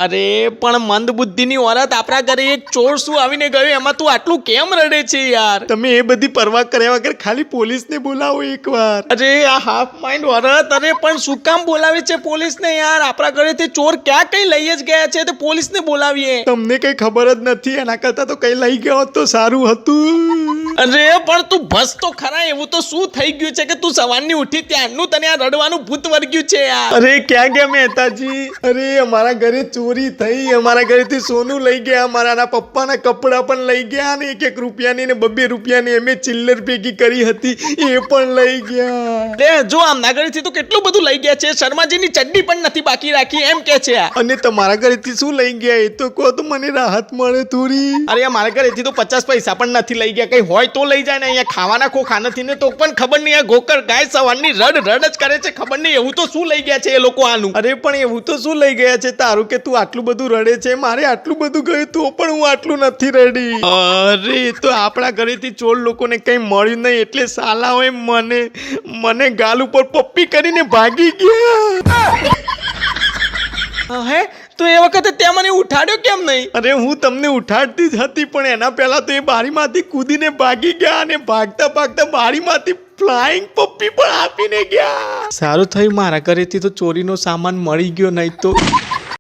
અરે પણ મંદ બુદ્ધિની ઓરત આપણા ઘરે એક ચોર શું આવીને ગયો એમાં તું આટલું કેમ રડે છે યાર? તમે એ બધી પરવા કર્યા વગર ખાલી પોલીસને બોલાવો એકવાર. અરે આ હાફ માઇન્ડ ઓરત, અરે પણ શું કામ બોલાવે છે પોલીસને યાર? આપણા ઘરેથી ચોર ક્યાં કઈ લઈ જ ગયા છે તો પોલીસને બોલાવીએ? તમને કઈ ખબર જ નથી, એના કરતા તો કઈ લઈ ગયો હોત તો સારું હતું. અરે પણ તું બસ તો ખરા, એવું તો શું થઈ ગયું છે કે તું સવારની ઉઠી ત્યારનું તને આ રડવાનું ભૂત વર્ગ્યું છે યાર? અરે ક્યાં ગયા મહેતાજી? અરે અમારા ઘરે ચોરી થઈ, અમારા ઘરેથી સોનું લઈ ગયા, અમારા પપ્પાના કપડાં પણ લઈ ગયા, અને 1 રૂપિયાની ને 2 રૂપિયાની અમે ચિલ્લર ભેગી કરી હતી એ પણ લઈ ગયા. લે જો આમના ઘરેથી તો કેટલું બધું લઈ ગયા છે, શર્માજીની ચડ્ડી પણ નથી બાકી રાખી એમ કે છે આ. અને તમારા ઘરેથી શું લઈ ગયા એ તો કહો તો મને રાહત મળે થોડી. અરે મારા ઘરેથી તો 50 પૈસા પણ નથી લઈ ગયા, કઈ હોય તો લઈ જાય ને, અહીંયા ખાવાના ખોખા નથી ને તો પણ ખબર નહીં આ ગોકર ગાય સવારની રડ જ કરે છે, ખબર નહીં એવું તો શું લઈ ગયા છે એ લોકો આનું. અરે પણ એવું તો શું લઈ ગયા છે તારું કે તું આટલું બધું રડે છે? મારે આટલું બધું ગયું તો પણ હું આટલું નથી રડી. અરે તો આપણા ઘરેથી ચોર લોકોને કઈ મળ્યું નહીં એટલે સાલાઓએ મને ગાલ ઉપર પપ્પી કરીને ભાગી ગયા. હે તો એ વખતે તે મને ઉઠાડ્યો કેમ નહીં? અરે હું તમને ઉઠાડતી જ હતી પણ એના પહેલા તો એ બારીમાંથી કૂદીને ભાગી ગયા અને ભાગતા ભાગતા બારીમાંથી ફ્લાઇંગ પપ્પી પણ આપીને ગયા. સારું થયું મારા ઘરેથી તો ચોરીનો સામાન મળી ગયો, નહીં તો